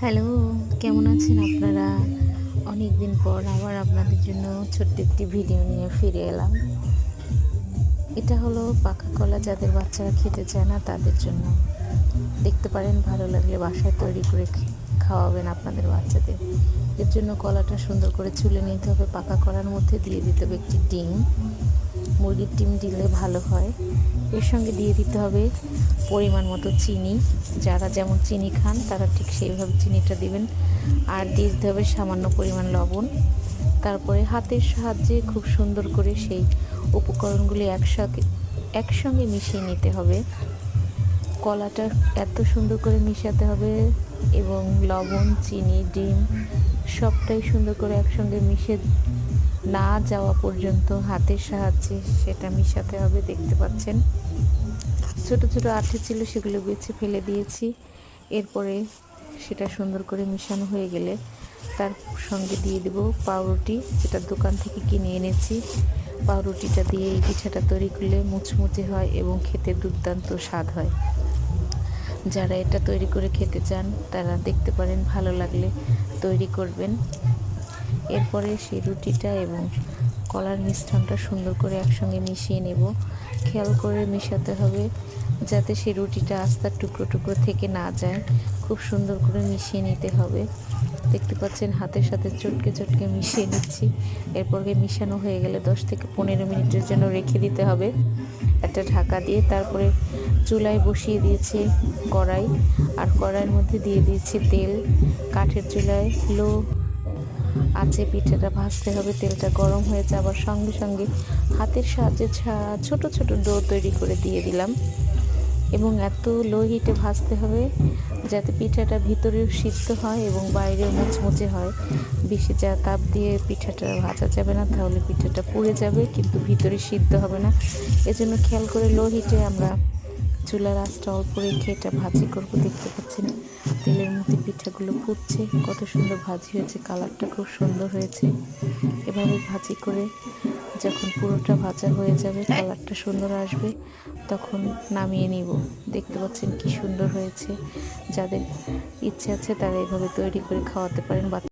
Hello, কেমন আছেন আপনারা? অনেক দিন পর আবার আপনাদের জন্য ছোট্ট একটি ভিডিও নিয়ে ফিরে এলাম। এটা হলো পাকা কলা, যাদের বাচ্চারা খেতে চায় না তাদের জন্য। দেখতে পারেন, ভালো লাগলে বাসায় তৈরি করে খাওয়াবেন আপনাদের বাচ্চাদের। এর জন্য কলাটা সুন্দর করে ছুলে নিতে হবে। পাকা কলার মধ্যে দিয়ে দিতে হবে একটি ডিম। মুরগির ডিম দিলে ভালো হয়। এর সঙ্গে দিয়ে দিতে হবে পরিমাণ মতো চিনি। যারা যেমন চিনি খান তারা ঠিক সেইভাবে চিনিটা দিবেন। আর দিয়ে দিতে হবে সামান্য পরিমাণ লবণ। তারপরে হাতের সাহায্যে খুব সুন্দর করে সেই উপকরণগুলি একসঙ্গে মিশিয়ে নিতে হবে। কলাটা এত সুন্দর করে মিশাতে হবে এবং লবণ, চিনি, ডিম সবটাই সুন্দর করে একসঙ্গে মিশে না যাওয়া পর্যন্ত হাতের সাহায্যে সেটা মিশাতে হবে। দেখতে পাচ্ছেন, ছোট ছোট আঠা ছিল, সেগুলো বেছে ফেলে দিয়েছি। এরপরে সেটা সুন্দর করে মিশানো হয়ে গেলে তার সঙ্গে দিয়ে দেব পাউরুটি, যেটা দোকান থেকে কিনে এনেছি। পাউরুটিটা দিয়ে এই পিঠাটা তৈরি করলে মুচমুচে হয় এবং খেতে দুর্দান্ত স্বাদ হয়। যারা এটা তৈরি করে খেতে চান তারা দেখতে পারেন, ভালো লাগলে তৈরি করবেন। এরপরে সেই রুটিটা এবং কলার মিশ্রণটা সুন্দর করে একসঙ্গে মিশিয়ে নেব। খেয়াল করে মেশাতে হবে যাতে সেই রুটিটা আস্তে টুকরো টুকরো থেকে না যায়। খুব সুন্দর করে মিশিয়ে নিতে হবে। দেখতে পাচ্ছেন, হাতের সাথে চটকে চটকে মিশিয়ে নিচ্ছি। এরপরে মিশানো হয়ে গেলে 10 থেকে 15 মিনিটের জন্য রেখে দিতে হবে একটা ঢাকা দিয়ে। তারপরে চুলায় বসিয়ে দিয়েছি কড়াই, আর কড়াইয়ের মধ্যে দিয়ে দিয়েছি তেল। কাঠের চুলায় লো আঁচে পিঠাটা ভাজতে হবে। তেলটা গরম হয়ে যাবার সঙ্গে সঙ্গে হাতের সাহায্যে ছোট ছোট ডো তৈরি করে দিয়ে দিলাম এবং এত লো হিটে ভাজতে হবে যাতে পিঠাটা ভিতরেও সিদ্ধ হয় এবং বাইরেও মুচমুচে হয়। বেশি তাপ দিয়ে পিঠাটা ভাজা যাবে না, তাহলে পিঠাটা পুড়ে যাবে কিন্তু ভিতরে সিদ্ধ হবে না। এজন্য খেয়াল করে লো হিটে আমরা চুলার আঁচটা অল্প রেখে এটা ভাজি করব। দেখতে পাচ্ছেন, তেলের মধ্যে পিঠাগুলো ফুটছে, কত সুন্দর ভাজি হয়েছে, কালারটা খুব সুন্দর হয়েছে। এভাবে ভাজি করে যখন পুরোটা ভাজা হয়ে যাবে, কালারটা সুন্দর আসবে, তখন নামিয়ে নিব। দেখতে পাচ্ছেন কি সুন্দর হয়েছে। যাদের ইচ্ছে আছে তারা এভাবে তৈরি করে খাওয়াতে পারেন।